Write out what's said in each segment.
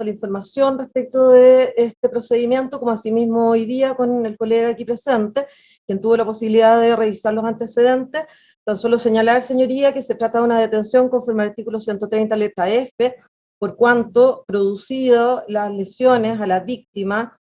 la información respecto de este procedimiento, como asimismo hoy día con el colega aquí presente, quien tuvo la posibilidad de revisar los antecedentes. Tan solo señalar, señoría, que se trata de una detención conforme al artículo 130, letra F, por cuanto producido las lesiones a la víctima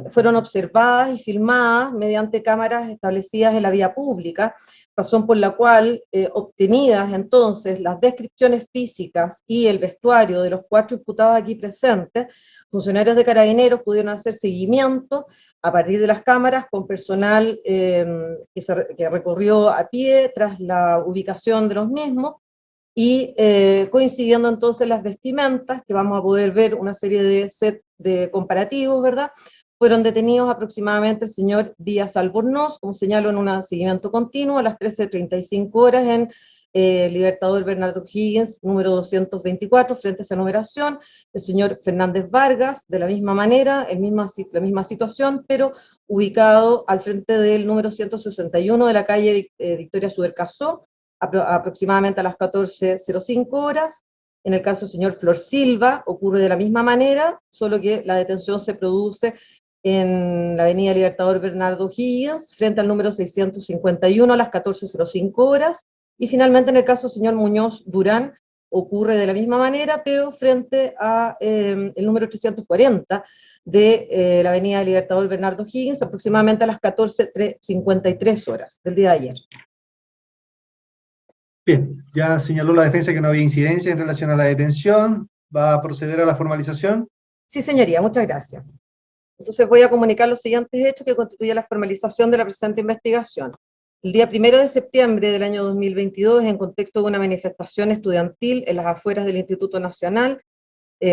fueron observadas y filmadas mediante cámaras establecidas en la vía pública, razón por la cual, obtenidas entonces las descripciones físicas y el vestuario de los 4 imputados aquí presentes, funcionarios de Carabineros pudieron hacer seguimiento a partir de las cámaras con personal que recorrió a pie tras la ubicación de los mismos, y coincidiendo entonces las vestimentas, que vamos a poder ver una serie de set de comparativos, ¿verdad? Fueron detenidos aproximadamente el señor Díaz Albornoz, como señalo, en un seguimiento continuo a las 13:35 horas en Libertador Bernardo Higgins, número 224, frente a esa numeración, el señor Fernández Vargas, de la misma manera, la misma situación, pero ubicado al frente del número 161 de la calle Victoria Subercasó, aproximadamente a las 14:05 horas. En el caso del señor Flor Silva ocurre de la misma manera, solo que la detención se produce en la avenida Libertador Bernardo Higgins, frente al número 651 a las 14:05 horas, y finalmente en el caso del señor Muñoz Durán ocurre de la misma manera, pero frente a el número 340 de la avenida Libertador Bernardo Higgins, aproximadamente a las 14:53 horas del día de ayer. Bien, ya señaló la defensa que no había incidencia en relación a la detención. ¿Va a proceder a la formalización? Sí, señoría, muchas gracias. Entonces voy a comunicar los siguientes hechos que constituyen la formalización de la presente investigación. El día 1 de septiembre del año 2022, en contexto de una manifestación estudiantil en las afueras del Instituto Nacional,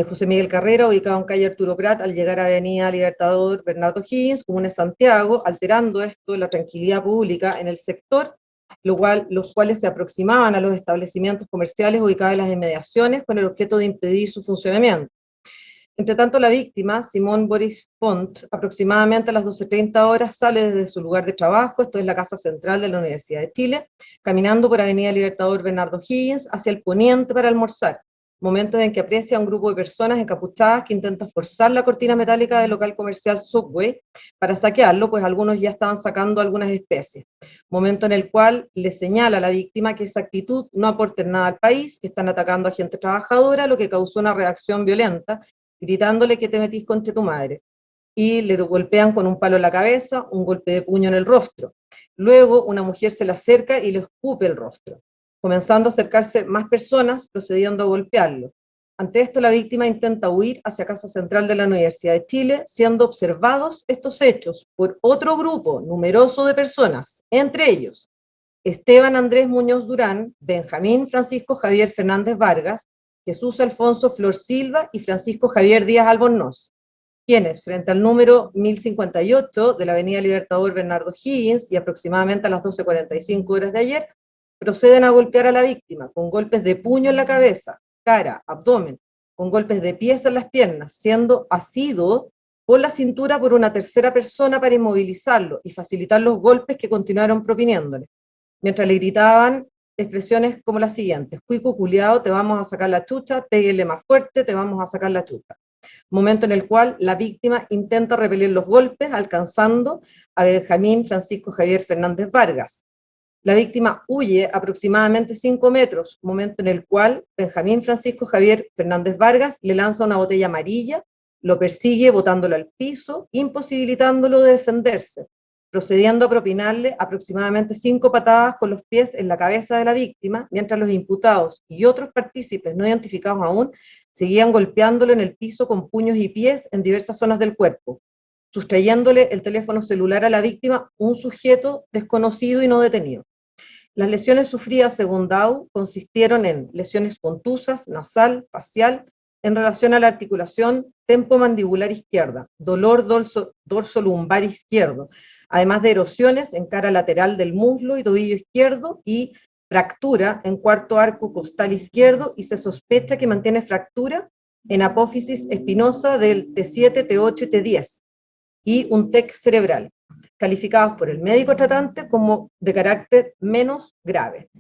José Miguel Carrera, ubicado en calle Arturo Prat, al llegar a avenida Libertador Bernardo Higgins, comuna de Santiago, alterando esto la tranquilidad pública en el sector, los cuales se aproximaban a los establecimientos comerciales ubicados en las inmediaciones con el objeto de impedir su funcionamiento. Entre tanto, la víctima, Simón Boris Font, aproximadamente a las 12:30 horas sale desde su lugar de trabajo, esto es la Casa Central de la Universidad de Chile, caminando por avenida Libertador Bernardo Higgins hacia el poniente para almorzar, momentos en que aprecia a un grupo de personas encapuchadas que intentan forzar la cortina metálica del local comercial Subway para saquearlo, pues algunos ya estaban sacando algunas especies. Momento en el cual le señala a la víctima que esa actitud no aporta nada al país, que están atacando a gente trabajadora, lo que causó una reacción violenta, gritándole que te metís contra tu madre. Y le golpean con un palo en la cabeza, un golpe de puño en el rostro. Luego una mujer se le acerca y le escupe el rostro, comenzando a acercarse más personas, procediendo a golpearlo. Ante esto, la víctima intenta huir hacia Casa Central de la Universidad de Chile, siendo observados estos hechos por otro grupo numeroso de personas, entre ellos Esteban Andrés Muñoz Durán, Benjamín Francisco Javier Fernández Vargas, Jesús Alfonso Flor Silva y Francisco Javier Díaz Albornoz, quienes, frente al número 1058 de la avenida Libertador Bernardo Higgins y aproximadamente a las 12:45 horas de ayer, proceden a golpear a la víctima con golpes de puño en la cabeza, cara, abdomen, con golpes de pies en las piernas, siendo asido por la cintura por una tercera persona para inmovilizarlo y facilitar los golpes que continuaron propiniéndole, mientras le gritaban expresiones como las siguientes: cuico culiao, te vamos a sacar la chucha, péguele más fuerte, te vamos a sacar la chucha. Momento en el cual la víctima intenta repeler los golpes, alcanzando a Benjamín Francisco Javier Fernández Vargas. La víctima huye aproximadamente 5 metros, momento en el cual Benjamín Francisco Javier Fernández Vargas le lanza una botella amarilla, lo persigue botándolo al piso, imposibilitándolo de defenderse, procediendo a propinarle aproximadamente 5 patadas con los pies en la cabeza de la víctima, mientras los imputados y otros partícipes no identificados aún seguían golpeándolo en el piso con puños y pies en diversas zonas del cuerpo, sustrayéndole el teléfono celular a la víctima, un sujeto desconocido y no detenido. Las lesiones sufridas, según DAU, consistieron en lesiones contusas, nasal, facial, en relación a la articulación tempomandibular izquierda, dolor dorso lumbar izquierdo, además de erosiones en cara lateral del muslo y tobillo izquierdo y fractura en cuarto arco costal izquierdo, y se sospecha que mantiene fractura en apófisis espinosa del T7, T8 y T10, y un TEC cerebral, calificados por el médico tratante como de carácter menos grave.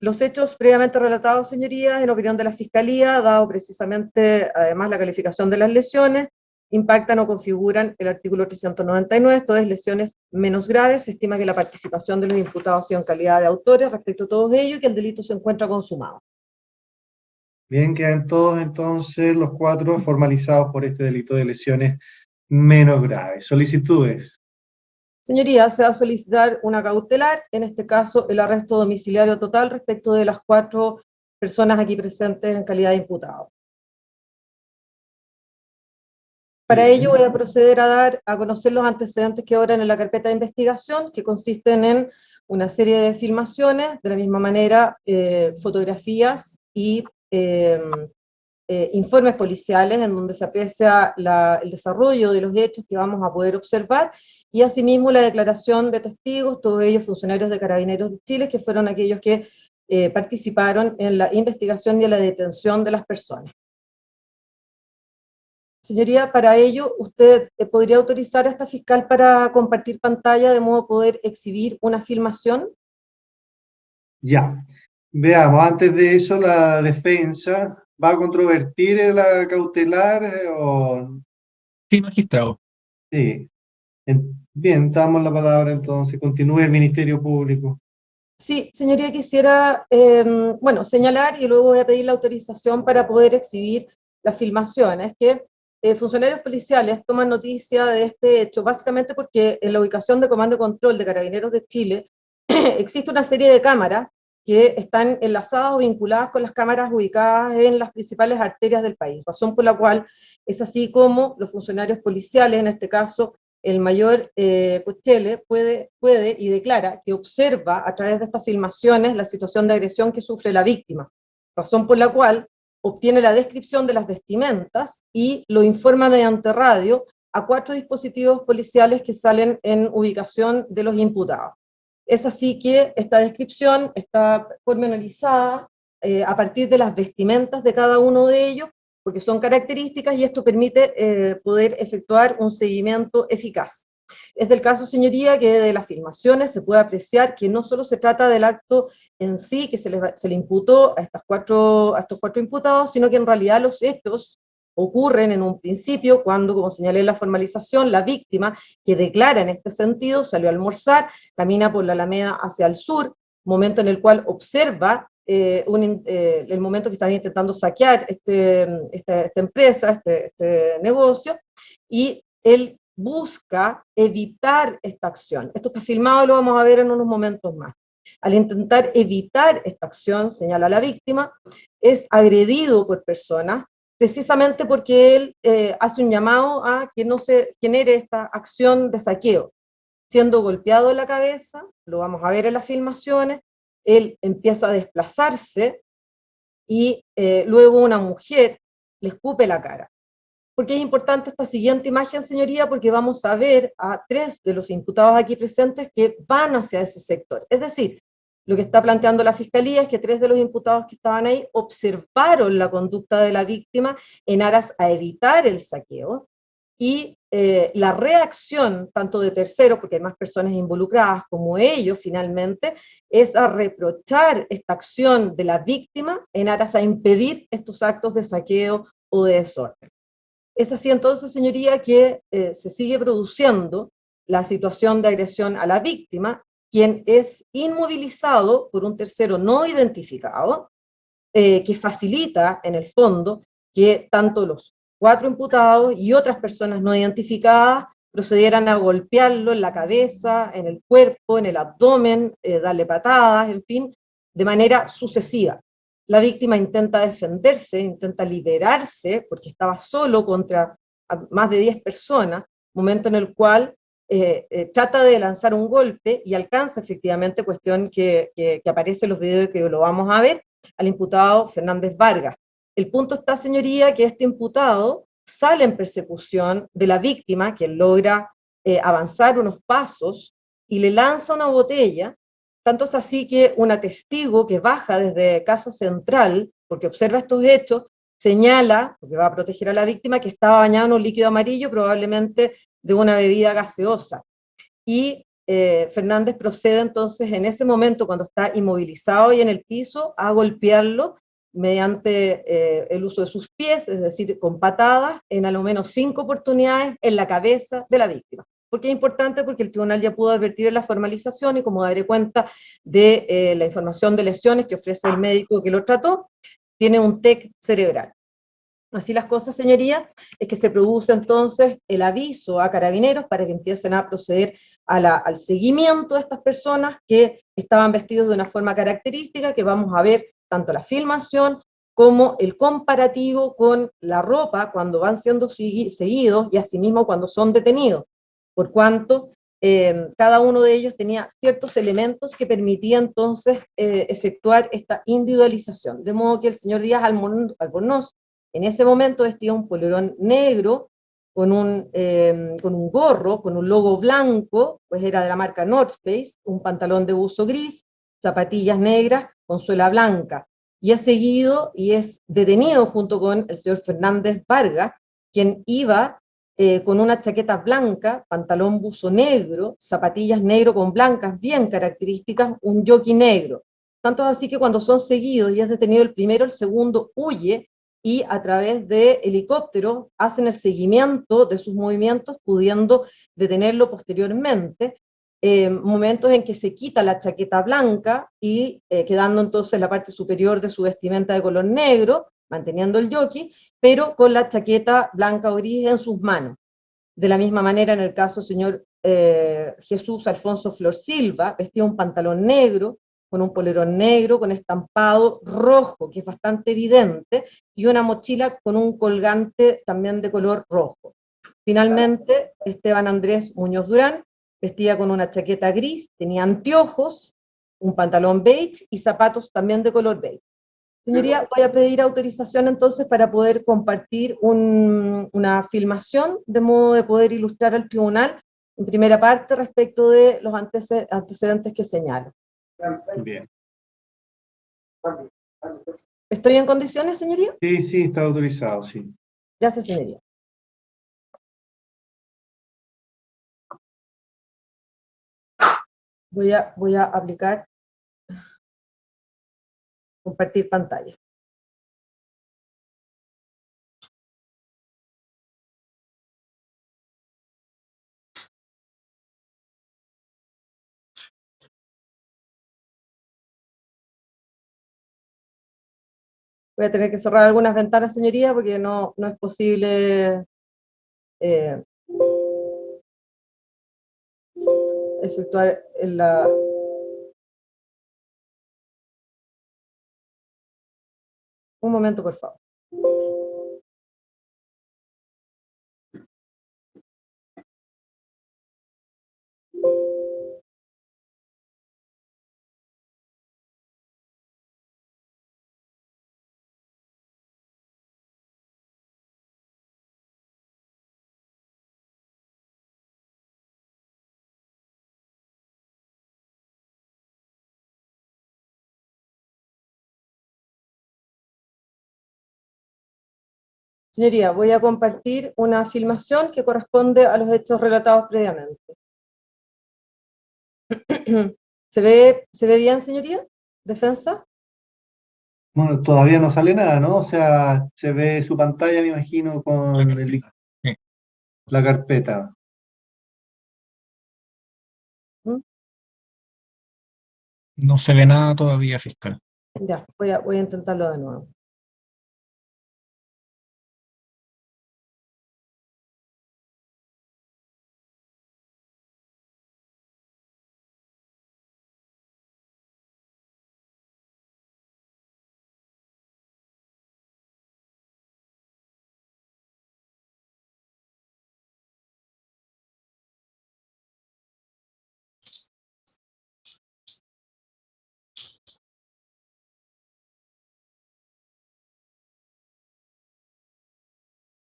Los hechos previamente relatados, señorías, en opinión de la Fiscalía, dado precisamente, además, la calificación de las lesiones, impactan o configuran el artículo 399, esto es, lesiones menos graves. Se estima que la participación de los imputados ha sido en calidad de autores respecto a todos ellos y que el delito se encuentra consumado. Bien, quedan todos entonces los 4 formalizados por este delito de lesiones menos graves. Solicitudes. Señoría, se va a solicitar una cautelar, en este caso el arresto domiciliario total respecto de las 4 personas aquí presentes en calidad de imputados. Para ello voy a proceder a dar a conocer los antecedentes que obran en la carpeta de investigación, que consisten en una serie de filmaciones, de la misma manera fotografías y informes policiales en donde se aprecia el desarrollo de los hechos que vamos a poder observar, y asimismo la declaración de testigos, todos ellos funcionarios de Carabineros de Chile, que fueron aquellos que participaron en la investigación y en la detención de las personas. Señoría, para ello, ¿usted podría autorizar a esta fiscal para compartir pantalla de modo a poder exhibir una filmación? Ya. Veamos, antes de eso, la defensa va a controvertir la cautelar o... Sí, magistrado. Sí. Bien, damos la palabra entonces. Continúe el Ministerio Público. Sí, señoría, quisiera, señalar y luego voy a pedir la autorización para poder exhibir las filmaciones, que funcionarios policiales toman noticia de este hecho, básicamente porque en la ubicación de Comando y Control de Carabineros de Chile existe una serie de cámaras que están enlazadas o vinculadas con las cámaras ubicadas en las principales arterias del país, razón por la cual es así como los funcionarios policiales, en este caso el mayor Cochele, puede y declara que observa a través de estas filmaciones la situación de agresión que sufre la víctima, razón por la cual obtiene la descripción de las vestimentas y lo informa mediante radio a 4 dispositivos policiales que salen en ubicación de los imputados. Es así que esta descripción está pormenorizada a partir de las vestimentas de cada uno de ellos, porque son características y esto permite poder efectuar un seguimiento eficaz. Es del caso, señoría, que de las filmaciones se puede apreciar que no solo se trata del acto en sí que se le imputó a estos 4 imputados, sino que en realidad los hechos ocurren en un principio cuando, como señalé en la formalización, la víctima, que declara en este sentido, salió a almorzar, camina por la Alameda hacia el sur, momento en el cual observa el momento que están intentando saquear esta empresa, este negocio, y él busca evitar esta acción. Esto está filmado y lo vamos a ver en unos momentos más. Al intentar evitar esta acción, señala la víctima, es agredido por personas, precisamente porque él hace un llamado a que no se genere esta acción de saqueo. Siendo golpeado en la cabeza, lo vamos a ver en las filmaciones, él empieza a desplazarse y luego una mujer le escupe la cara. ¿Por qué es importante esta siguiente imagen, señoría? Porque vamos a ver a 3 de los imputados aquí presentes que van hacia ese sector. Es decir, lo que está planteando la Fiscalía es que 3 de los imputados que estaban ahí observaron la conducta de la víctima en aras a evitar el saqueo, y la reacción tanto de terceros, porque hay más personas involucradas, como ellos finalmente, es a reprochar esta acción de la víctima en aras a impedir estos actos de saqueo o de desorden. Es así entonces, señoría, que se sigue produciendo la situación de agresión a la víctima, quien es inmovilizado por un tercero no identificado, que facilita en el fondo que tanto los 4 imputados y otras personas no identificadas procedieran a golpearlo en la cabeza, en el cuerpo, en el abdomen, darle patadas, en fin, de manera sucesiva. La víctima intenta defenderse, intenta liberarse, porque estaba solo contra más de 10 personas, momento en el cual trata de lanzar un golpe y alcanza efectivamente, cuestión que aparece en los videos y que lo vamos a ver, al imputado Fernández Vargas. El punto está, señoría, que este imputado sale en persecución de la víctima, que logra avanzar unos pasos y le lanza una botella. Tanto es así que una testigo que baja desde Casa Central, porque observa estos hechos, señala, porque va a proteger a la víctima, que estaba bañado en un líquido amarillo, probablemente de una bebida gaseosa. Y Fernández procede entonces en ese momento, cuando está inmovilizado y en el piso, a golpearlo mediante el uso de sus pies, es decir, con patadas, en al menos 5 oportunidades en la cabeza de la víctima. ¿Por qué es importante? Porque el tribunal ya pudo advertir en la formalización y como daré cuenta de la información de lesiones que ofrece el médico que lo trató, tiene un TEC cerebral. Así las cosas, señoría, es que se produce entonces el aviso a carabineros para que empiecen a proceder al seguimiento de estas personas que estaban vestidos de una forma característica, que vamos a ver tanto la filmación como el comparativo con la ropa cuando van siendo seguidos y asimismo cuando son detenidos, por cuanto cada uno de ellos tenía ciertos elementos que permitían entonces efectuar esta individualización, de modo que el señor Díaz Albornoz en ese momento vestía un polerón negro con un gorro, con un logo blanco, pues era de la marca North Face, un pantalón de buzo gris, zapatillas negras con suela blanca. Y es seguido y es detenido junto con el señor Fernández Vargas, quien iba con una chaqueta blanca, pantalón buzo negro, zapatillas negro con blancas bien características, un jockey negro. Tanto es así que cuando son seguidos y es detenido el primero, el segundo huye y a través de helicópteros hacen el seguimiento de sus movimientos, pudiendo detenerlo posteriormente, momentos en que se quita la chaqueta blanca y quedando entonces la parte superior de su vestimenta de color negro, manteniendo el jockey, pero con la chaqueta blanca o gris en sus manos. De la misma manera, en el caso del señor Jesús Alfonso Flor Silva, vestía un pantalón negro, con un polerón negro, con estampado rojo, que es bastante evidente, y una mochila con un colgante también de color rojo. Finalmente, Esteban Andrés Muñoz Durán vestía con una chaqueta gris, tenía anteojos, un pantalón beige y zapatos también de color beige. Señoría, voy a pedir autorización entonces para poder compartir una filmación, de modo de poder ilustrar al tribunal en primera parte respecto de los antecedentes que señalo. Bien. ¿Estoy en condiciones, señoría? Sí, sí, está autorizado, sí. Gracias, señoría. Voy a aplicar, compartir pantalla. Voy a tener que cerrar algunas ventanas, señoría, porque no es posible efectuar la... Un momento, por favor. Señoría, voy a compartir una filmación que corresponde a los hechos relatados previamente. ¿Se ve bien, señoría? ¿Defensa? Bueno, todavía no sale nada, ¿no? O sea, se ve su pantalla, me imagino, con la carpeta. ¿Mm? No se ve nada todavía, fiscal. Ya, voy a intentarlo de nuevo.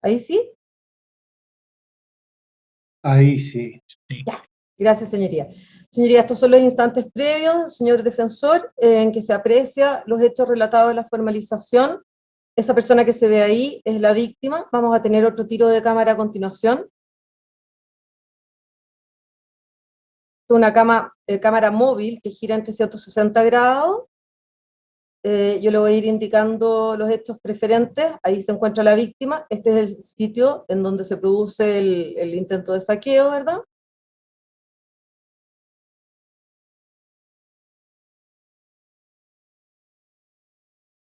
¿Ahí sí? Ahí sí. Ya, gracias, señoría. Señoría, estos son los instantes previos, señor defensor, en que se aprecia los hechos relatados en la formalización. Esa persona que se ve ahí es la víctima. Vamos a tener otro tiro de cámara a continuación. una cámara móvil que gira en 360 grados. Yo le voy a ir indicando los hechos preferentes. Ahí se encuentra la víctima. Este es el sitio en donde se produce el intento de saqueo, ¿verdad?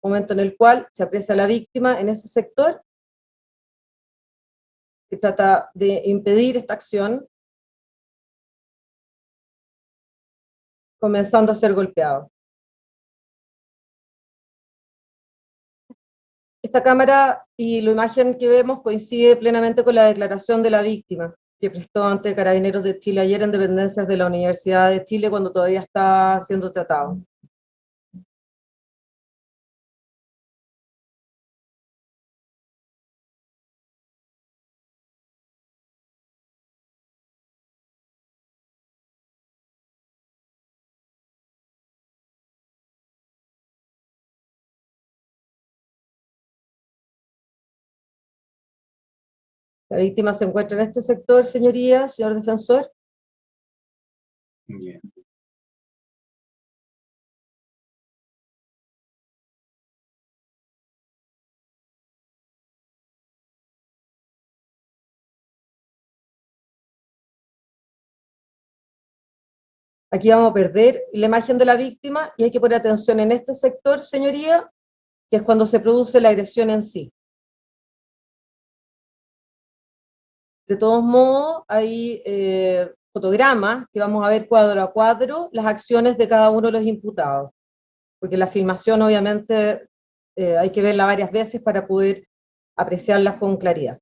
Momento en el cual se aprecia a la víctima en ese sector, que trata de impedir esta acción, comenzando a ser golpeado. Esta cámara y la imagen que vemos coincide plenamente con la declaración de la víctima, que prestó ante Carabineros de Chile ayer en dependencias de la Universidad de Chile cuando todavía está siendo tratado. La víctima se encuentra en este sector, señoría, señor defensor. Bien. Aquí vamos a perder la imagen de la víctima y hay que poner atención en este sector, señoría, que es cuando se produce la agresión en sí. De todos modos, hay fotogramas que vamos a ver cuadro a cuadro las acciones de cada uno de los imputados, porque la filmación obviamente hay que verla varias veces para poder apreciarlas con claridad.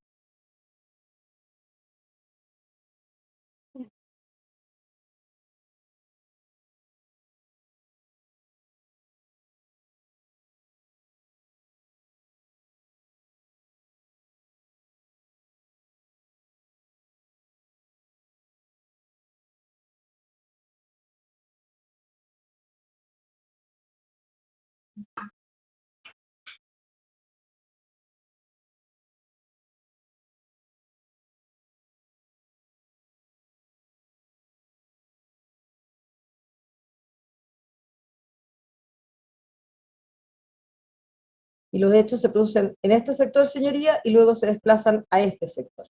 Y los hechos se producen en este sector, señoría, y luego se desplazan a este sector.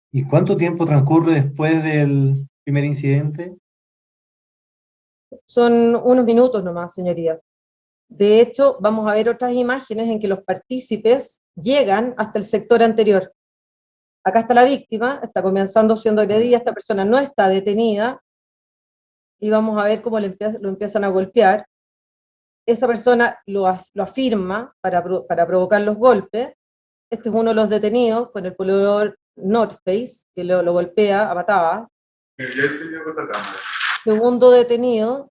¿Y cuánto tiempo transcurre después del primer incidente? Son unos minutos nomás, señoría. De hecho, vamos a ver otras imágenes en que los partícipes llegan hasta el sector anterior. Acá está la víctima, está comenzando siendo agredida, esta persona no está detenida, y vamos a ver cómo lo empiezan a golpear. Esa persona lo afirma para provocar los golpes. Este es uno de los detenidos con el poleador North Face, que lo golpea a patadas. Segundo detenido.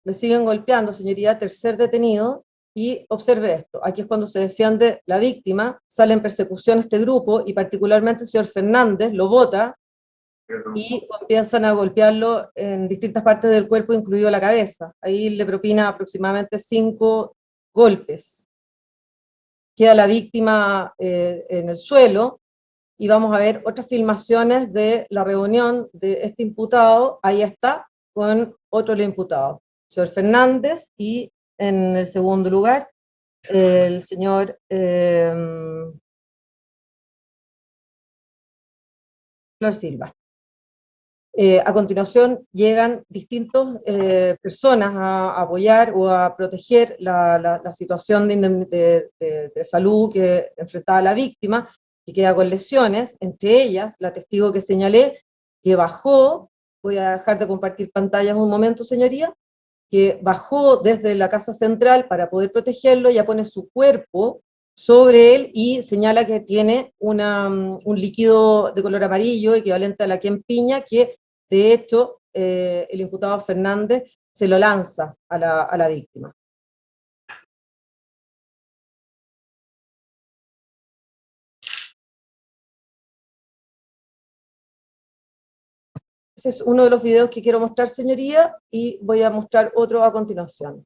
Le siguen golpeando, señoría. Tercer detenido. Y observe esto, aquí es cuando se defiende la víctima, sale en persecución este grupo, y particularmente el señor Fernández lo bota, y comienzan a golpearlo en distintas partes del cuerpo, incluido la cabeza. Ahí le propina aproximadamente 5 golpes. Queda la víctima en el suelo, y vamos a ver otras filmaciones de la reunión de este imputado. Ahí está, con otro imputado, señor Fernández, y en el segundo lugar, el señor Flor Silva. A continuación llegan distintas personas a apoyar o a proteger la situación de salud que enfrentaba la víctima, que queda con lesiones, entre ellas la testigo que señalé, que bajó. Voy a dejar de compartir pantallas un momento, señoría, que bajó desde la casa central para poder protegerlo, ya pone su cuerpo sobre él y señala que tiene un líquido de color amarillo equivalente a la quempiña, que de hecho el imputado Fernández se lo lanza a la víctima. Ese es uno de los videos que quiero mostrar, señoría, y voy a mostrar otro a continuación.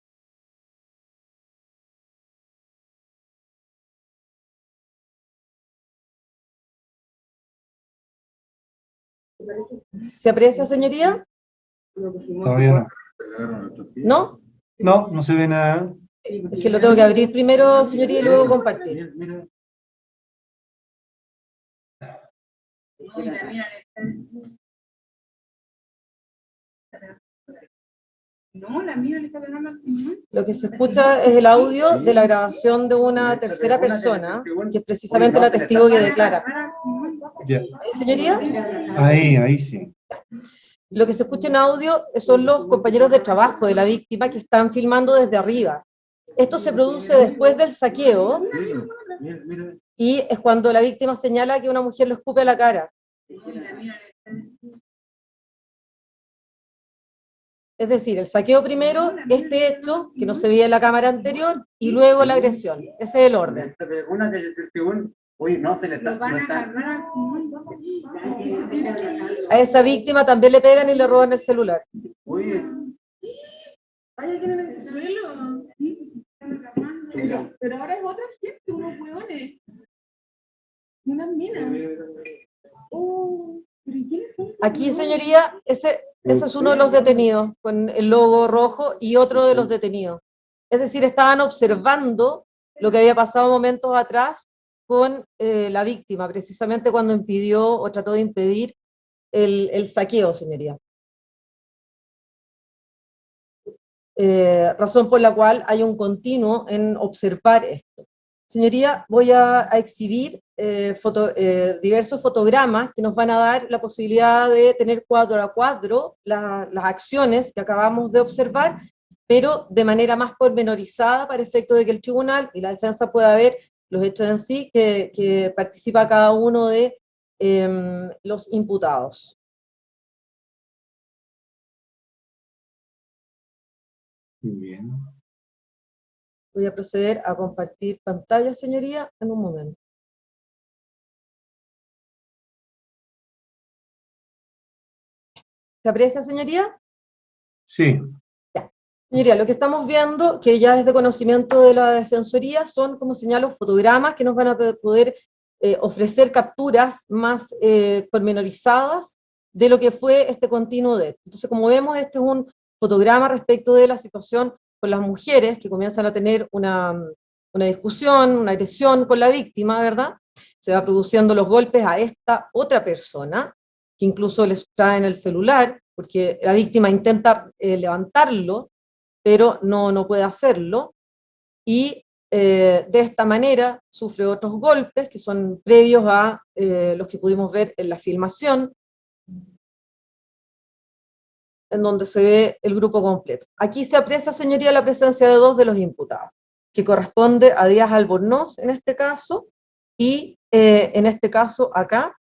¿Se aprecia, señoría? Todavía no. ¿No? No, no se ve nada. Es que lo tengo que abrir primero, señoría, y luego compartir. No, la mía le está pegando al señor. Lo que se escucha es el audio de la grabación de una tercera persona, que es precisamente la testigo que declara. Ya. ¿Señoría? Ahí sí. Lo que se escucha en audio son los compañeros de trabajo de la víctima que están filmando desde arriba. Esto se produce después del saqueo y es cuando la víctima señala que una mujer lo escupe a la cara. Es decir, el saqueo primero, este hecho, que no se veía en la cámara anterior, y luego la agresión. Ese es el orden. A esa víctima también le pegan y le roban el celular. Pero ahora es otra gente, unos hueones. Unas minas. Oh, pero ¿quiénes son? Aquí, señoría, ese es uno de los detenidos, con el logo rojo, y otro de los detenidos. Es decir, estaban observando lo que había pasado momentos atrás con la víctima, precisamente cuando impidió o trató de impedir el saqueo, señoría. Razón por la cual hay un continuo en observar esto. Señoría, voy a exhibir diversos fotogramas que nos van a dar la posibilidad de tener cuadro a cuadro las acciones que acabamos de observar, pero de manera más pormenorizada para efecto de que el tribunal y la defensa pueda ver los hechos en sí que participa cada uno de los imputados. Bien. Voy a proceder a compartir pantalla, señoría, en un momento. ¿Se aprecia, señoría? Sí. Ya. Señoría, lo que estamos viendo, que ya es de conocimiento de la Defensoría, son, como señalo, fotogramas que nos van a poder ofrecer capturas más pormenorizadas de lo que fue este continuo de esto. Entonces, como vemos, este es un fotograma respecto de la situación con las mujeres que comienzan a tener una discusión, una agresión con la víctima, ¿verdad? Se va produciendo los golpes a esta otra persona, que incluso le sustraen el celular, porque la víctima intenta levantarlo, pero no puede hacerlo, y de esta manera sufre otros golpes que son previos a los que pudimos ver en la filmación, en donde se ve el grupo completo. Aquí se aprecia, señoría, la presencia de dos de los imputados, que corresponde a Díaz Albornoz en este caso, y en este caso acá,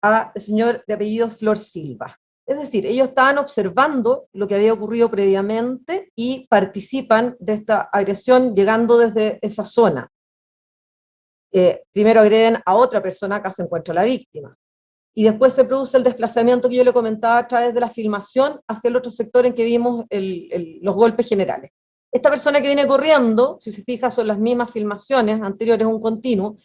al señor de apellido Flor Silva. Es decir, ellos estaban observando lo que había ocurrido previamente y participan de esta agresión llegando desde esa zona. Primero agreden a otra persona, acá se encuentra la víctima. Y después se produce el desplazamiento que yo le comentaba a través de la filmación hacia el otro sector en que vimos los golpes generales. Esta persona que viene corriendo, si se fija, son las mismas filmaciones anteriores, un continuo.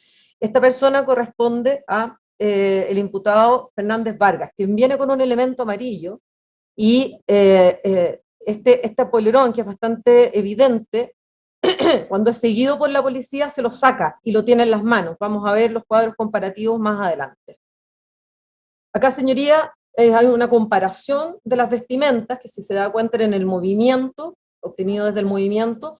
Esta persona corresponde a el imputado Fernández Vargas, quien viene con un elemento amarillo, y este polerón, que es bastante evidente, cuando es seguido por la policía, se lo saca y lo tiene en las manos. Vamos a ver los cuadros comparativos más adelante. Acá, señoría, hay una comparación de las vestimentas, que si se da cuenta en el movimiento, obtenido desde el movimiento,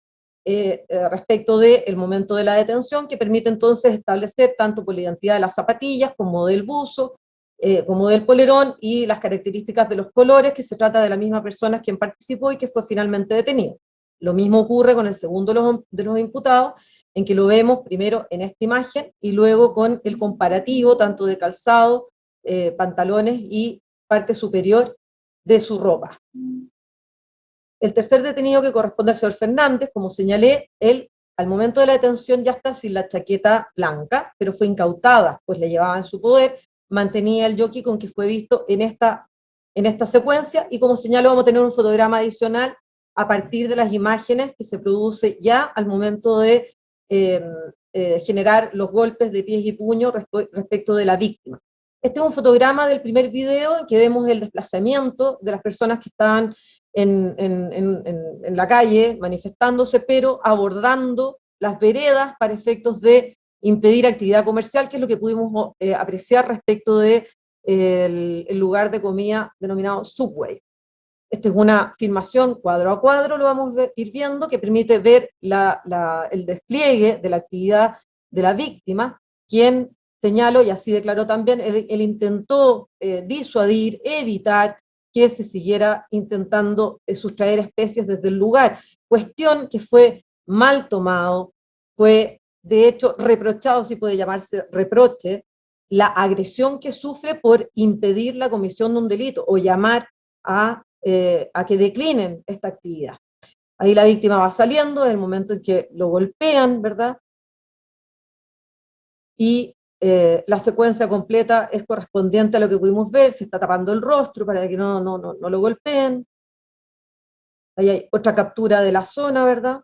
respecto del momento de la detención, que permite entonces establecer tanto por la identidad de las zapatillas, como del buzo, como del polerón, y las características de los colores, que se trata de la misma persona quien participó y que fue finalmente detenido. Lo mismo ocurre con el segundo de los imputados, en que lo vemos primero en esta imagen, y luego con el comparativo, tanto de calzado, pantalones y parte superior de su ropa. El tercer detenido, que corresponde al señor Fernández, como señalé, él al momento de la detención ya está sin la chaqueta blanca, pero fue incautada, pues le llevaba en su poder, mantenía el jockey con que fue visto en esta secuencia, y como señalo, vamos a tener un fotograma adicional a partir de las imágenes que se produce ya al momento de generar los golpes de pies y puños respecto de la víctima. Este es un fotograma del primer video en que vemos el desplazamiento de las personas que estaban en la calle manifestándose, pero abordando las veredas para efectos de impedir actividad comercial, que es lo que pudimos apreciar respecto de el lugar de comida denominado Subway. Esta es una filmación cuadro a cuadro, lo vamos a ir viendo, que permite ver el despliegue de la actividad de la víctima, quien, señaló, y así declaró también, él intentó disuadir, evitar que se siguiera intentando sustraer especies desde el lugar, cuestión que fue mal tomado, fue de hecho reprochado, si puede llamarse reproche, la agresión que sufre por impedir la comisión de un delito o llamar a que declinen esta actividad. Ahí la víctima va saliendo en el momento en que lo golpean, ¿verdad? Y la secuencia completa es correspondiente a lo que pudimos ver, se está tapando el rostro para que no lo golpeen. Ahí hay otra captura de la zona, ¿verdad?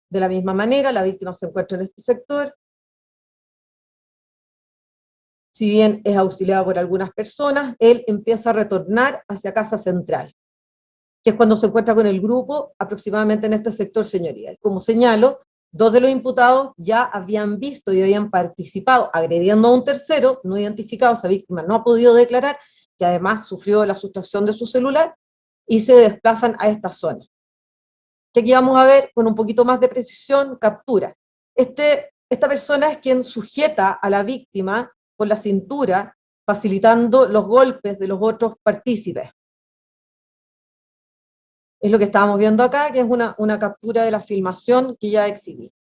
De la misma manera, la víctima se encuentra en este sector. Si bien es auxiliado por algunas personas, él empieza a retornar hacia Casa Central, que es cuando se encuentra con el grupo aproximadamente en este sector señorial. Como señalo, 2 de los imputados ya habían visto y habían participado agrediendo a un tercero no identificado. Esa víctima no ha podido declarar, que además sufrió la sustracción de su celular, y se desplazan a esta zona. Que aquí vamos a ver con un poquito más de precisión, captura. Esta persona es quien sujeta a la víctima con la cintura, facilitando los golpes de los otros partícipes. Es lo que estábamos viendo acá, que es una captura de la filmación que ya exhibí.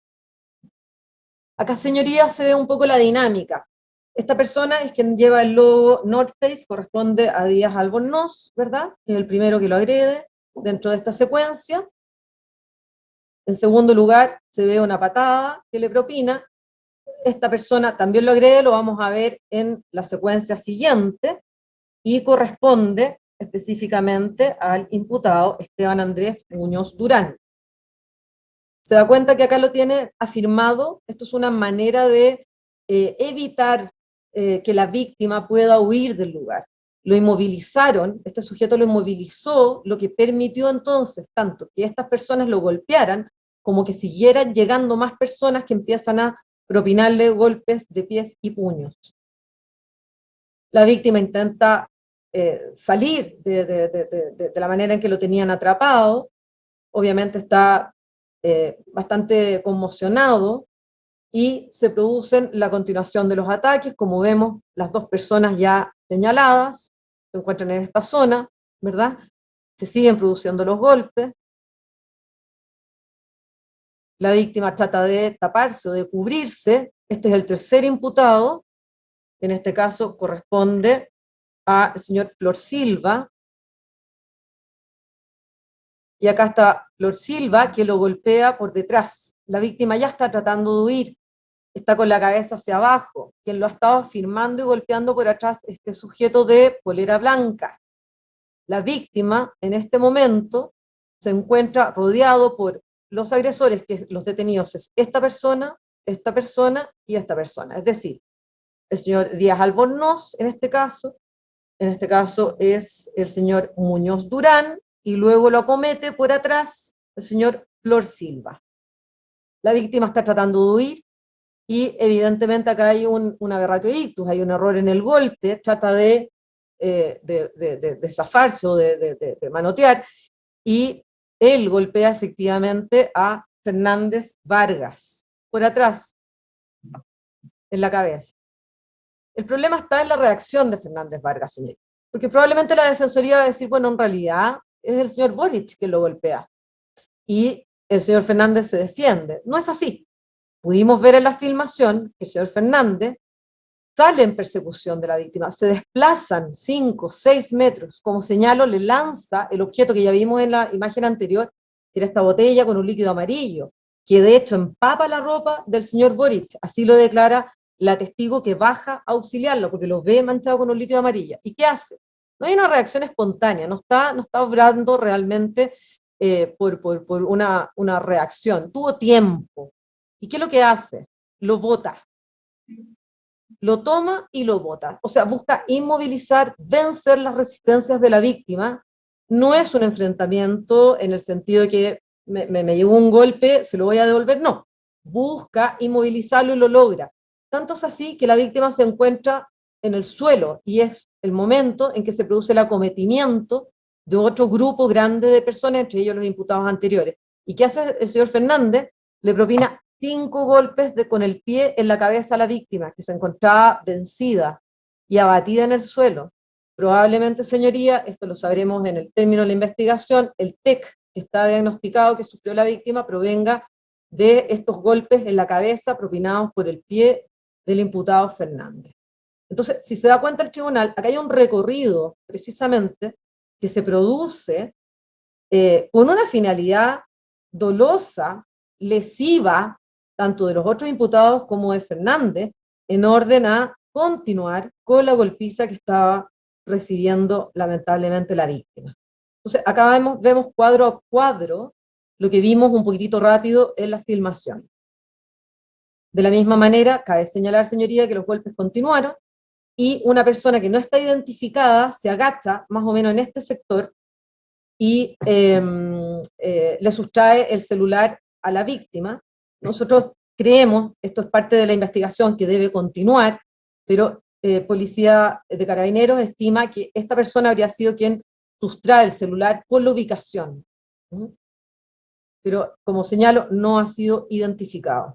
Acá, señorías, se ve un poco la dinámica. Esta persona es quien lleva el logo North Face, corresponde a Díaz Albornoz, ¿verdad? Es el primero que lo agrede dentro de esta secuencia. En segundo lugar, se ve una patada que le propina. Esta persona también lo agrede, lo vamos a ver en la secuencia siguiente, y corresponde específicamente al imputado Esteban Andrés Muñoz Durán. Se da cuenta que acá lo tiene afirmado. Esto es una manera de evitar que la víctima pueda huir del lugar. Lo inmovilizaron, este sujeto lo inmovilizó, lo que permitió entonces tanto que estas personas lo golpearan, como que siguieran llegando más personas que empiezan a propinarle golpes de pies y puños. La víctima intenta salir de la manera en que lo tenían atrapado. Obviamente está bastante conmocionado, y se producen la continuación de los ataques. Como vemos, las 2 personas ya señaladas se encuentran en esta zona, ¿verdad? Se siguen produciendo los golpes. La víctima trata de taparse o de cubrirse. Este es el tercer imputado. En este caso corresponde al señor Flor Silva. Y acá está Flor Silva, que lo golpea por detrás. La víctima ya está tratando de huir, está con la cabeza hacia abajo. Quien lo ha estado firmando y golpeando por atrás, este sujeto de polera blanca. La víctima, en este momento, se encuentra rodeado por los agresores, que los detenidos es esta persona y esta persona. Es decir, el señor Díaz Albornoz, en este caso es el señor Muñoz Durán, y luego lo acomete por atrás el señor Flor Silva. La víctima está tratando de huir, y evidentemente acá hay un aberratio ictus, hay un error en el golpe, trata de zafarse o de manotear, y él golpea efectivamente a Fernández Vargas, por atrás, en la cabeza. El problema está en la reacción de Fernández Vargas, señor, porque probablemente la defensoría va a decir, bueno, en realidad es el señor Boric que lo golpea, y el señor Fernández se defiende. No es así. Pudimos ver en la filmación que el señor Fernández sale en persecución de la víctima, se desplazan 5, 6 metros, como señalo, le lanza el objeto que ya vimos en la imagen anterior, que era esta botella con un líquido amarillo, que de hecho empapa la ropa del señor Boric, así lo declara la testigo que baja a auxiliarlo, porque lo ve manchado con un líquido amarillo. ¿Y qué hace? No hay una reacción espontánea, no está obrando realmente por una reacción, tuvo tiempo. ¿Y qué es lo que hace? Lo bota. Lo toma y lo bota. O sea, busca inmovilizar, vencer las resistencias de la víctima. No es un enfrentamiento en el sentido de que me llegó un golpe, se lo voy a devolver. No, busca inmovilizarlo y lo logra. Tanto es así que la víctima se encuentra en el suelo y es el momento en que se produce el acometimiento de otro grupo grande de personas, entre ellos los imputados anteriores. ¿Y qué hace el señor Fernández? Le propina 5 golpes con el pie en la cabeza a la víctima, que se encontraba vencida y abatida en el suelo. Probablemente, señoría, esto lo sabremos en el término de la investigación, el TEC que está diagnosticado que sufrió la víctima provenga de estos golpes en la cabeza propinados por el pie del imputado Fernández. Entonces, si se da cuenta el tribunal, acá hay un recorrido, precisamente, que se produce con una finalidad dolosa, lesiva, tanto de los otros imputados como de Fernández, en orden a continuar con la golpiza que estaba recibiendo lamentablemente la víctima. Entonces, acá vemos cuadro a cuadro lo que vimos un poquitito rápido en la filmación. De la misma manera, cabe señalar, señoría, que los golpes continuaron y una persona que no está identificada se agacha más o menos en este sector y le sustrae el celular a la víctima. Nosotros creemos, esto es parte de la investigación que debe continuar, pero Policía de Carabineros estima que esta persona habría sido quien sustrae el celular por la ubicación. Pero, como señalo, no ha sido identificado.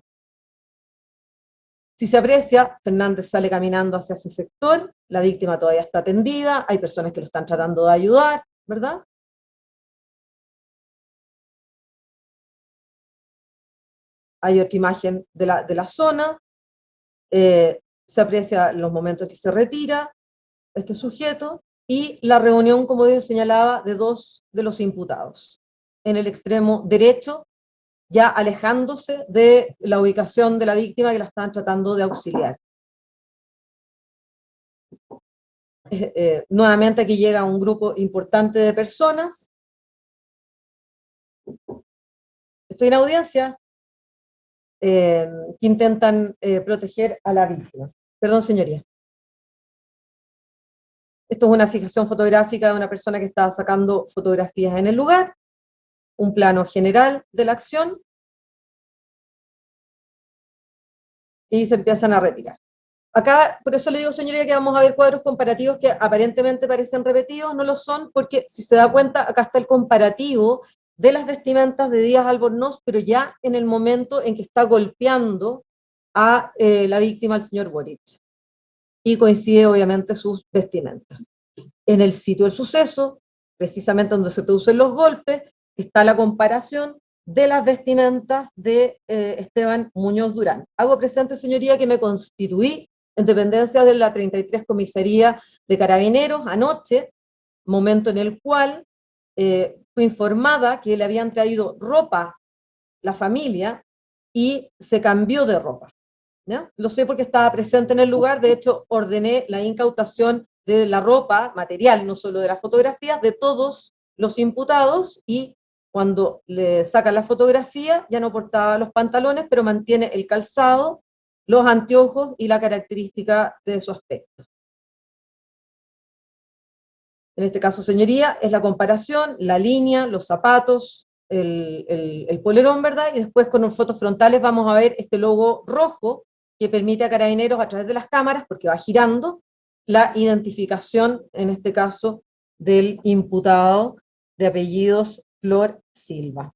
Si se aprecia, Fernández sale caminando hacia ese sector, la víctima todavía está atendida, hay personas que lo están tratando de ayudar, ¿verdad? Hay otra imagen de la zona, se aprecia los momentos que se retira este sujeto, y la reunión, como yo señalaba, de 2 de los imputados. En el extremo derecho, ya alejándose de la ubicación de la víctima que la estaban tratando de auxiliar. Nuevamente aquí llega un grupo importante de personas. Estoy en audiencia. Que intentan proteger a la víctima. Perdón, señoría. Esto es una fijación fotográfica de una persona que estaba sacando fotografías en el lugar, un plano general de la acción, y se empiezan a retirar. Acá, por eso le digo, señoría, que vamos a ver cuadros comparativos que aparentemente parecen repetidos, no lo son, porque si se da cuenta, acá está el comparativo de las vestimentas de Díaz Albornoz, pero ya en el momento en que está golpeando a la víctima, al señor Boric. Y coincide, obviamente, sus vestimentas. En el sitio del suceso, precisamente donde se producen los golpes, está la comparación de las vestimentas de Esteban Muñoz Durán. Hago presente, señoría, que me constituí en dependencia de la 33 Comisaría de Carabineros anoche, momento en el cual fui informada que le habían traído ropa la familia y se cambió de ropa. ¿Ya? Lo sé porque estaba presente en el lugar, de hecho ordené la incautación de la ropa, material, no solo de las fotografías, de todos los imputados, y cuando le sacan la fotografía ya no portaba los pantalones, pero mantiene el calzado, los anteojos y la característica de su aspecto. En este caso, señoría, es la comparación, la línea, los zapatos, el polerón, ¿verdad? Y después con los fotos frontales vamos a ver este logo rojo que permite a Carabineros a través de las cámaras, porque va girando, la identificación, en este caso, del imputado de apellidos Flor Silva.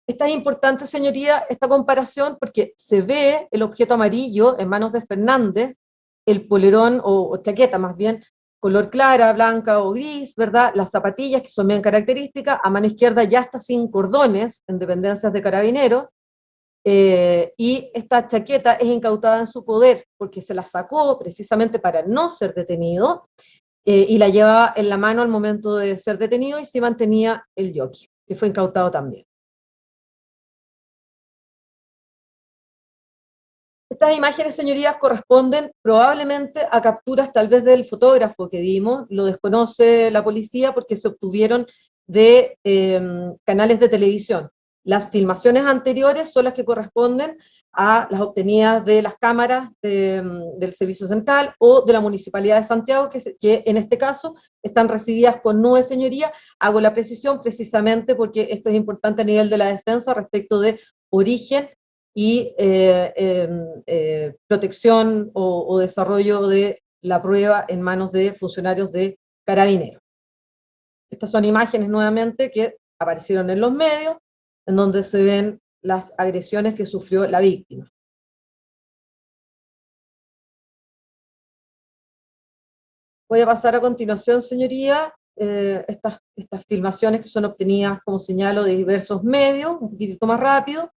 Esta es importante, señoría, esta comparación, porque se ve el objeto amarillo en manos de Fernández, el polerón o chaqueta más bien, color clara, blanca o gris, ¿verdad? Las zapatillas, que son bien características, a mano izquierda ya está sin cordones, en dependencias de Carabineros, y esta chaqueta es incautada en su poder porque se la sacó precisamente para no ser detenido, y la llevaba en la mano al momento de ser detenido, y sí mantenía el jockey, que fue incautado también. Estas imágenes, señorías, corresponden probablemente a capturas tal vez del fotógrafo que vimos, lo desconoce la policía porque se obtuvieron de canales de televisión. Las filmaciones anteriores son las que corresponden a las obtenidas de las cámaras del Servicio Central o de la Municipalidad de Santiago, que en este caso están recibidas con nube, señoría. Hago la precisión precisamente porque esto es importante a nivel de la defensa respecto de origen y protección o desarrollo de la prueba en manos de funcionarios de Carabineros. Estas son imágenes nuevamente que aparecieron en los medios, en donde se ven las agresiones que sufrió la víctima. Voy a pasar a continuación, señoría, estas filmaciones que son obtenidas, como señalo, de diversos medios, un poquitito más rápido,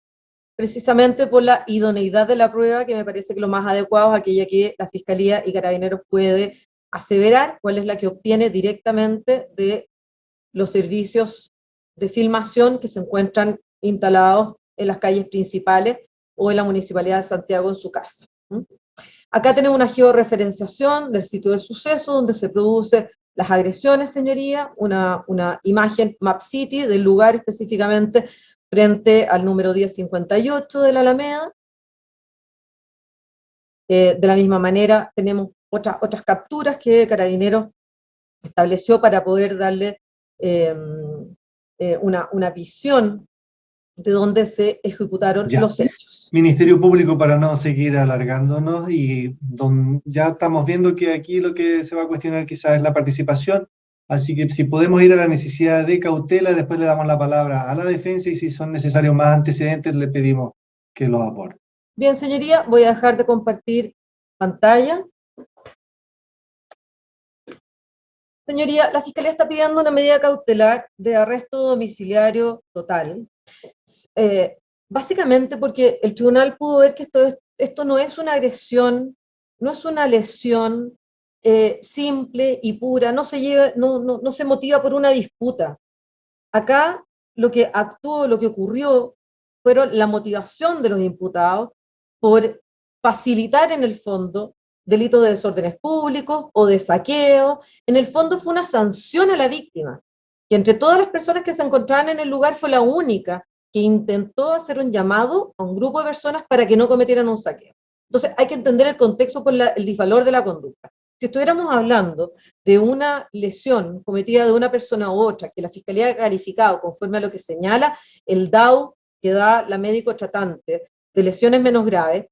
precisamente por la idoneidad de la prueba, que me parece que lo más adecuado es aquella que la Fiscalía y Carabineros puede aseverar, cuál es la que obtiene directamente de los servicios de filmación que se encuentran instalados en las calles principales o en la Municipalidad de Santiago en su casa. Acá tenemos una georreferenciación del sitio del suceso, donde se producen las agresiones, señoría, una imagen Map City del lugar específicamente frente al número 1058 de la Alameda. De la misma manera tenemos otras capturas que Carabineros estableció para poder darle una visión de dónde se ejecutaron los hechos. Ministerio Público, para no seguir alargándonos, y ya estamos viendo que aquí lo que se va a cuestionar quizás es la participación, así que si podemos ir a la necesidad de cautela, después le damos la palabra a la defensa, y si son necesarios más antecedentes le pedimos que los aporte. Bien, señoría, voy a dejar de compartir pantalla. Señoría, la Fiscalía está pidiendo una medida cautelar de arresto domiciliario total, básicamente porque el tribunal pudo ver que esto no es una agresión, no es una lesión simple y pura, no se motiva por una disputa. Acá lo que ocurrió fueron la motivación de los imputados por facilitar en el fondo delitos de desórdenes públicos o de saqueo. En el fondo fue una sanción a la víctima, que entre todas las personas que se encontraban en el lugar fue la única que intentó hacer un llamado a un grupo de personas para que no cometieran un saqueo. Entonces hay que entender el contexto por el disvalor de la conducta. Si estuviéramos hablando de una lesión cometida de una persona u otra, que la Fiscalía ha calificado conforme a lo que señala el DAU que da la médico tratante de lesiones menos graves,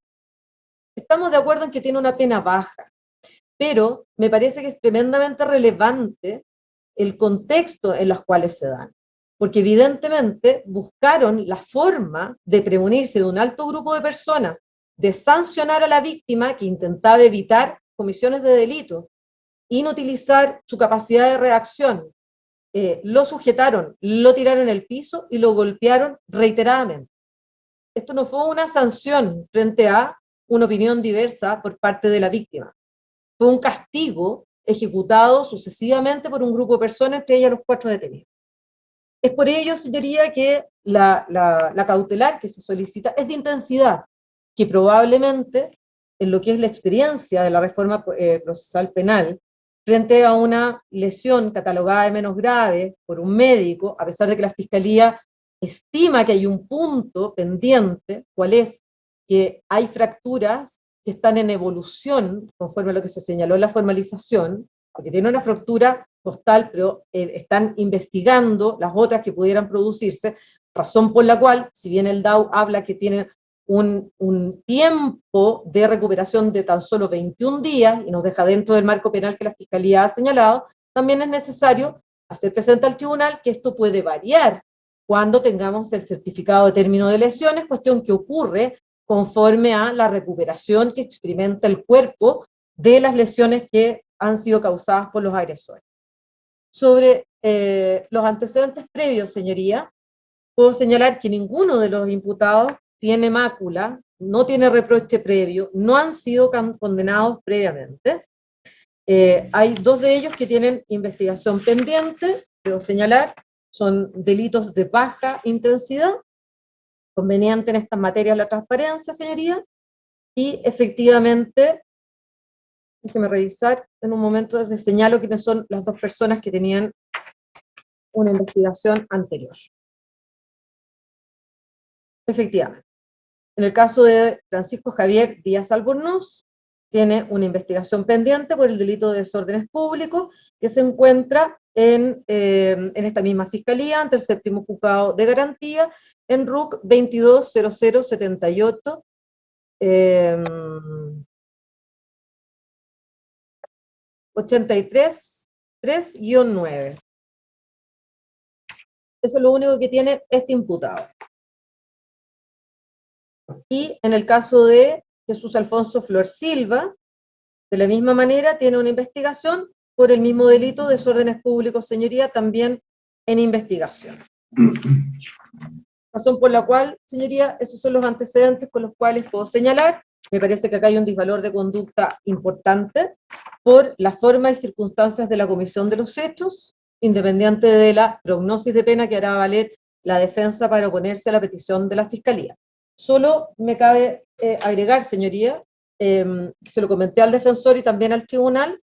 estamos de acuerdo en que tiene una pena baja, pero me parece que es tremendamente relevante el contexto en los cuales se dan, porque evidentemente buscaron la forma de premunirse de un alto grupo de personas, de sancionar a la víctima que intentaba evitar comisiones de delito, inutilizar su capacidad de reacción. Lo sujetaron, lo tiraron en el piso y lo golpearon reiteradamente. Esto no fue una sanción frente a una opinión diversa por parte de la víctima. Fue un castigo ejecutado sucesivamente por un grupo de personas, entre ellas los 4 detenidos. Es por ello, señoría, que la cautelar que se solicita es de intensidad, que probablemente, en lo que es la experiencia de la reforma procesal penal, frente a una lesión catalogada de menos grave por un médico, a pesar de que la Fiscalía estima que hay un punto pendiente, ¿cuál es? Que hay fracturas que están en evolución, conforme a lo que se señaló en la formalización, porque tiene una fractura costal, pero están investigando las otras que pudieran producirse, razón por la cual, si bien el DAU habla que tiene un tiempo de recuperación de tan solo 21 días, y nos deja dentro del marco penal que la Fiscalía ha señalado, también es necesario hacer presente al tribunal que esto puede variar cuando tengamos el certificado de término de lesiones, cuestión que ocurre conforme a la recuperación que experimenta el cuerpo de las lesiones que han sido causadas por los agresores. Sobre los antecedentes previos, señoría, puedo señalar que ninguno de los imputados tiene mácula, no tiene reproche previo, no han sido condenados previamente. Hay 2 de ellos que tienen investigación pendiente, debo señalar, son delitos de baja intensidad, conveniente en estas materias la transparencia, señoría, y efectivamente, déjeme revisar en un momento, les señalo quiénes son las 2 personas que tenían una investigación anterior. Efectivamente. En el caso de Francisco Javier Díaz Albornoz, tiene una investigación pendiente por el delito de desórdenes públicos que se encuentra en esta misma fiscalía, ante el 7º juzgado de garantía, en RUC 220078, 83-3-9. Eso es lo único que tiene este imputado. Y en el caso de Jesús Alfonso Flor Silva, de la misma manera, tiene una investigación por el mismo delito, desórdenes públicos, señoría, también en investigación. Razón por la cual, señoría, esos son los antecedentes con los cuales puedo señalar. Me parece que acá hay un disvalor de conducta importante por la forma y circunstancias de la comisión de los hechos, independiente de la prognosis de pena que hará valer la defensa para oponerse a la petición de la Fiscalía. Solo me cabe agregar, señoría, se lo comenté al defensor y también al tribunal,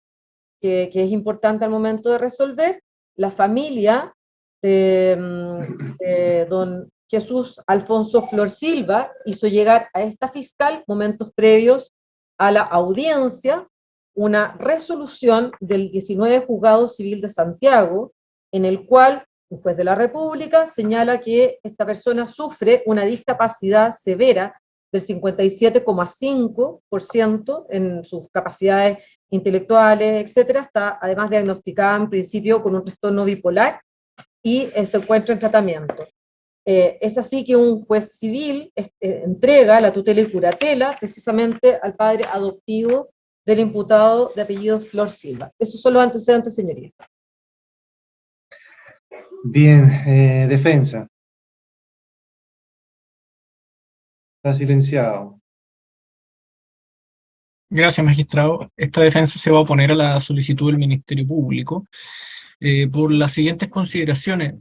que es importante al momento de resolver, la familia de don Jesús Alfonso Flor Silva hizo llegar a esta fiscal, momentos previos a la audiencia, una resolución del 19 Juzgado Civil de Santiago, en el cual un juez de la República señala que esta persona sufre una discapacidad severa del 57,5% en sus capacidades intelectuales, etcétera. Está además diagnosticada en principio con un trastorno bipolar y se encuentra en tratamiento. Es así que un juez civil entrega la tutela y curatela precisamente al padre adoptivo del imputado de apellido Flor Silva. Esos son los antecedentes, señoría. Bien, defensa. Está silenciado. Gracias, magistrado. Esta defensa se va a oponer a la solicitud del Ministerio Público por las siguientes consideraciones.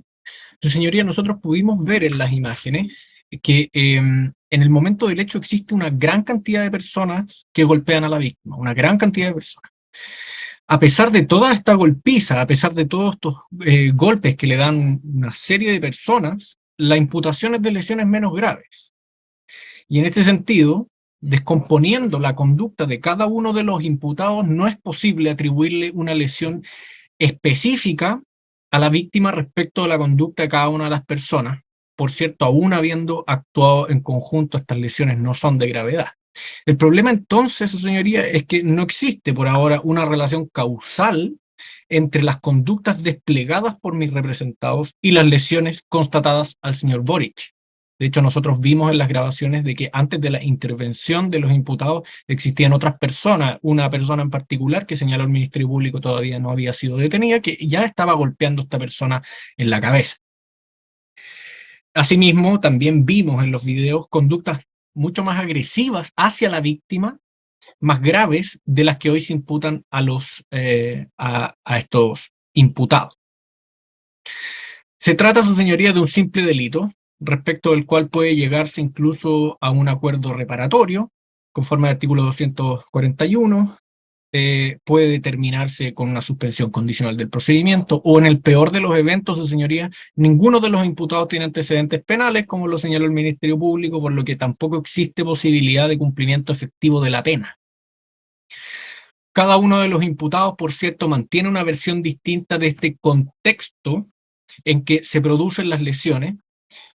Su señoría, nosotros pudimos ver en las imágenes que en el momento del hecho existe una gran cantidad de personas que golpean a la víctima, una gran cantidad de personas. A pesar de toda esta golpiza, a pesar de todos estos golpes que le dan una serie de personas, la imputación es de lesiones menos graves. Y en este sentido, descomponiendo la conducta de cada uno de los imputados, no es posible atribuirle una lesión específica a la víctima respecto de la conducta de cada una de las personas. Por cierto, aún habiendo actuado en conjunto, estas lesiones no son de gravedad. El problema entonces, su señoría, es que no existe por ahora una relación causal entre las conductas desplegadas por mis representados y las lesiones constatadas al señor Boric. De hecho, nosotros vimos en las grabaciones de que antes de la intervención de los imputados existían otras personas, una persona en particular que señaló el Ministerio Público todavía no había sido detenida, que ya estaba golpeando a esta persona en la cabeza. Asimismo, también vimos en los videos conductas mucho más agresivas hacia la víctima, más graves de las que hoy se imputan a estos imputados. Se trata, su señoría, de un simple delito, respecto del cual puede llegarse incluso a un acuerdo reparatorio, conforme al artículo 241, puede determinarse con una suspensión condicional del procedimiento, o en el peor de los eventos, su señoría, ninguno de los imputados tiene antecedentes penales, como lo señaló el Ministerio Público, por lo que tampoco existe posibilidad de cumplimiento efectivo de la pena. Cada uno de los imputados, por cierto, mantiene una versión distinta de este contexto en que se producen las lesiones.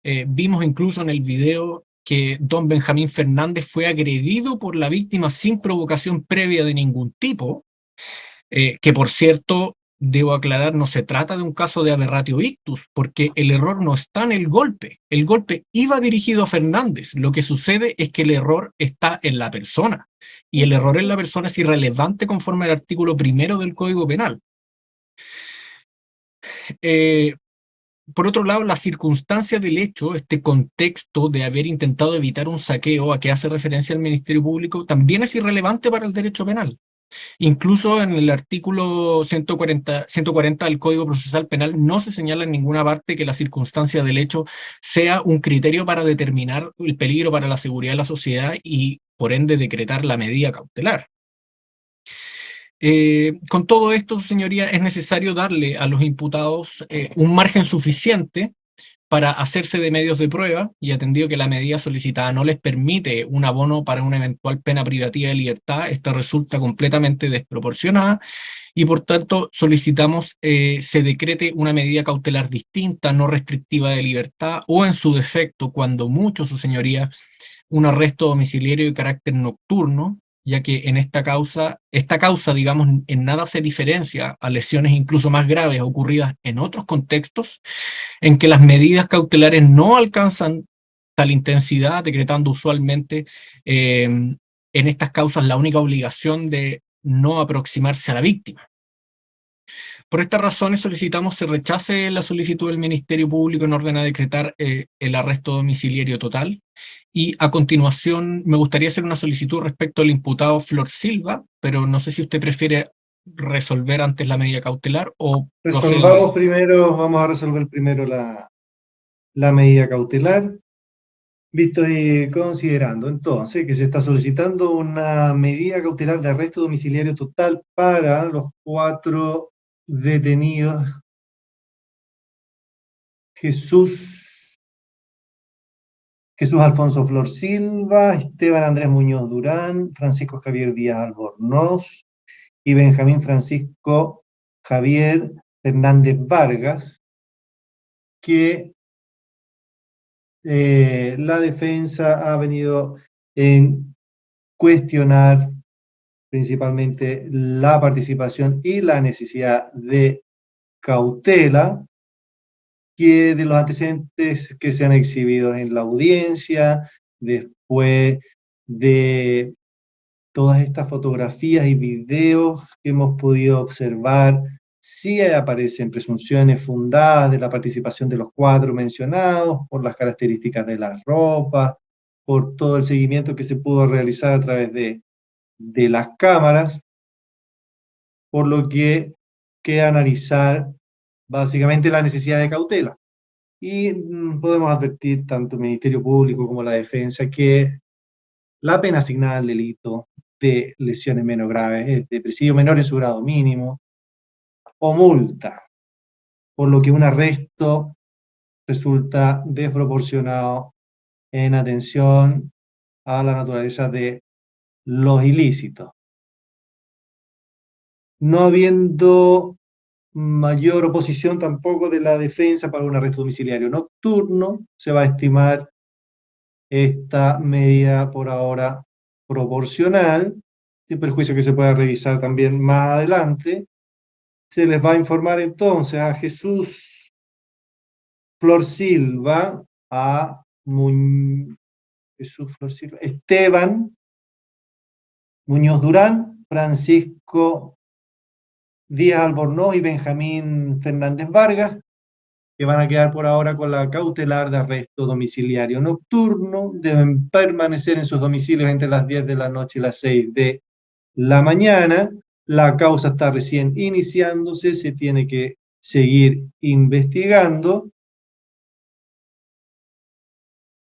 Vimos incluso en el video que don Benjamín Fernández fue agredido por la víctima sin provocación previa de ningún tipo, que por cierto, debo aclarar, no se trata de un caso de aberratio ictus, porque el error no está en el golpe iba dirigido a Fernández, lo que sucede es que el error está en la persona, y el error en la persona es irrelevante conforme al artículo 1 del Código Penal. por otro lado, la circunstancia del hecho, este contexto de haber intentado evitar un saqueo a que hace referencia el Ministerio Público, también es irrelevante para el derecho penal. Incluso en el artículo 140 del Código Procesal Penal no se señala en ninguna parte que la circunstancia del hecho sea un criterio para determinar el peligro para la seguridad de la sociedad y, por ende, decretar la medida cautelar. Con todo esto, señoría, es necesario darle a los imputados un margen suficiente para hacerse de medios de prueba, y atendido que la medida solicitada no les permite un abono para una eventual pena privativa de libertad, esta resulta completamente desproporcionada, y por tanto solicitamos se decrete una medida cautelar distinta, no restrictiva de libertad, o en su defecto, cuando mucho, su señoría, un arresto domiciliario de carácter nocturno, ya que en esta causa, digamos, en nada se diferencia a lesiones incluso más graves ocurridas en otros contextos, en que las medidas cautelares no alcanzan tal intensidad, decretando usualmente en estas causas la única obligación de no aproximarse a la víctima. Por estas razones solicitamos se rechace la solicitud del Ministerio Público en orden a decretar el arresto domiciliario total. Y a continuación me gustaría hacer una solicitud respecto al imputado Flor Silva, pero no sé si usted prefiere resolver antes la medida cautelar o Resolvamos primero, vamos a resolver primero la medida cautelar. Visto y considerando entonces que se está solicitando una medida cautelar de arresto domiciliario total para los 4 detenidos: Jesús Alfonso Flor Silva, Esteban Andrés Muñoz Durán, Francisco Javier Díaz Albornoz y Benjamín Francisco Javier Hernández Vargas, que la defensa ha venido en cuestionar principalmente la participación y la necesidad de cautela que de los antecedentes que se han exhibido en la audiencia, después de todas estas fotografías y videos que hemos podido observar, sí aparecen presunciones fundadas de la participación de los 4 mencionados, por las características de la ropa, por todo el seguimiento que se pudo realizar a través de las cámaras, por lo que queda analizar básicamente la necesidad de cautela. Y podemos advertir tanto el Ministerio Público como la defensa que la pena asignada al delito de lesiones menos graves es de presidio menor en su grado mínimo o multa, por lo que un arresto resulta desproporcionado en atención a la naturaleza de los ilícitos. No habiendo mayor oposición tampoco de la defensa para un arresto domiciliario nocturno, se va a estimar esta medida por ahora proporcional, sin perjuicio que se pueda revisar también más adelante. Se les va a informar entonces a Jesús Flor Silva, a Esteban Muñoz Durán, Francisco Díaz Albornoz y Benjamín Fernández Vargas, que van a quedar por ahora con la cautelar de arresto domiciliario nocturno. Deben permanecer en sus domicilios entre las 10 de la noche y las 6 de la mañana. La causa está recién iniciándose, se tiene que seguir investigando.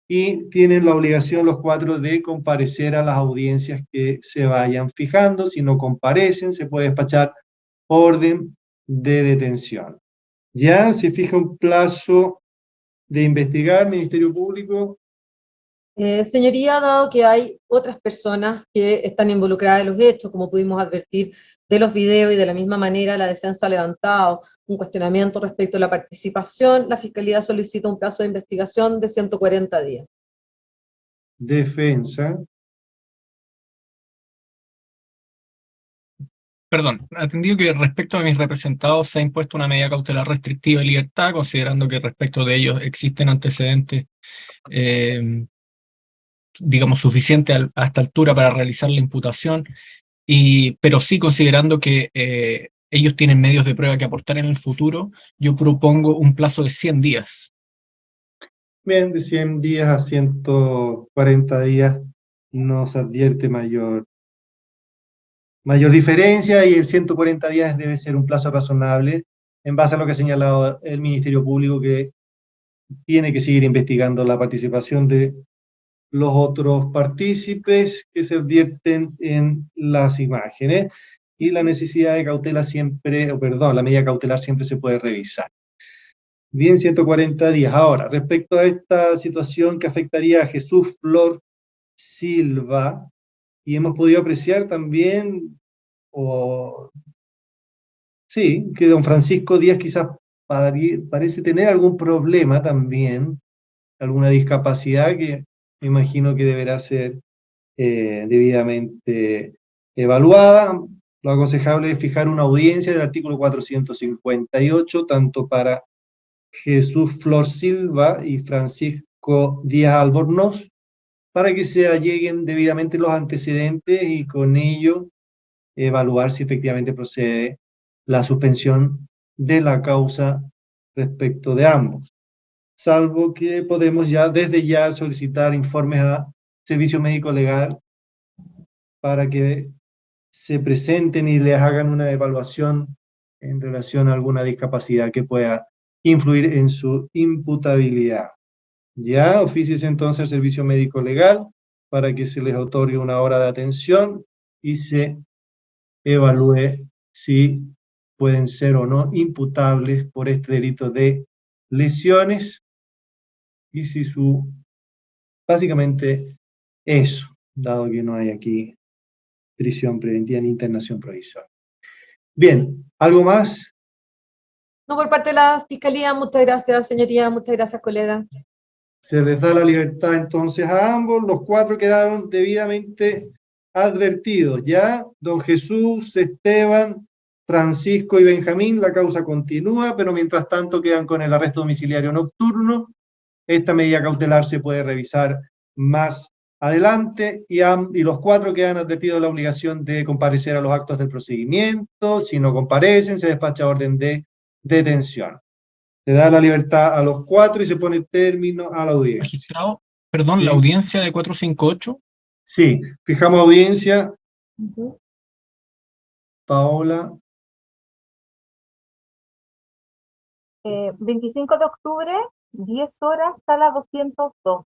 Y tienen la obligación los 4 de comparecer a las audiencias que se vayan fijando. Si no comparecen, se puede despachar orden de detención. Ya se fija un plazo de investigar, Ministerio Público. Señoría, dado que hay otras personas que están involucradas en los hechos, como pudimos advertir de los videos, y de la misma manera la defensa ha levantado un cuestionamiento respecto a la participación, la Fiscalía solicita un plazo de investigación de 140 días. Defensa. Perdón, atendido que respecto a mis representados se ha impuesto una medida cautelar restrictiva de libertad, considerando que respecto de ellos existen antecedentes, digamos, suficientes a esta altura para realizar la imputación, pero sí considerando que ellos tienen medios de prueba que aportar en el futuro, yo propongo un plazo de 100 días. Bien, de 100 días a 140 días nos advierte mayor diferencia, y el 140 días debe ser un plazo razonable en base a lo que ha señalado el Ministerio Público, que tiene que seguir investigando la participación de los otros partícipes que se advierten en las imágenes, y la necesidad de cautela siempre, o perdón, la medida cautelar siempre se puede revisar. Bien, 140 días. Ahora, respecto a esta situación que afectaría a Jesús Flor Silva, y hemos podido apreciar también, sí, que don Francisco Díaz quizás parece tener algún problema también, alguna discapacidad que me imagino que deberá ser debidamente evaluada. Lo aconsejable es fijar una audiencia del artículo 458, tanto para Jesús Flor Silva y Francisco Díaz Albornoz, para que se alleguen debidamente los antecedentes y con ello evaluar si efectivamente procede la suspensión de la causa respecto de ambos. Salvo que podemos ya desde ya solicitar informes a Servicio Médico Legal para que se presenten y les hagan una evaluación en relación a alguna discapacidad que pueda influir en su imputabilidad. Ya, oficies entonces al Servicio Médico Legal para que se les otorgue una hora de atención y se evalúe si pueden ser o no imputables por este delito de lesiones, y si básicamente eso, dado que no hay aquí prisión preventiva ni internación provisoria. Bien, ¿algo más? No, por parte de la Fiscalía, muchas gracias, señoría, muchas gracias, colega. Se les da la libertad entonces a ambos. Los 4 quedaron debidamente advertidos. Ya, don Jesús, Esteban, Francisco y Benjamín, la causa continúa, pero mientras tanto quedan con el arresto domiciliario nocturno. Esta medida cautelar se puede revisar más adelante, y los 4 quedan advertidos de la obligación de comparecer a los actos del procedimiento. Si no comparecen, se despacha orden de detención. Se da la libertad a los 4 y se pone término a la audiencia. Magistrado, perdón, Sí. la audiencia de 458. Sí, fijamos audiencia. Paola. 25 de octubre, 10 horas, sala 202.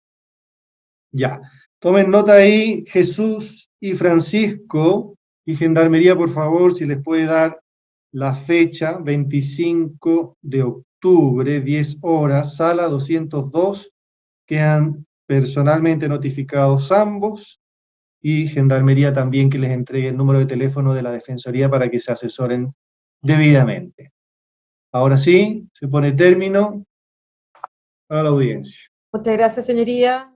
Ya. Tomen nota ahí, Jesús y Francisco, y Gendarmería, por favor, si les puede dar la fecha, 25 de octubre, 10 horas, sala 202, quedan personalmente notificados ambos, y Gendarmería también que les entregue el número de teléfono de la Defensoría para que se asesoren debidamente. Ahora sí, se pone término a la audiencia. Muchas gracias, señoría.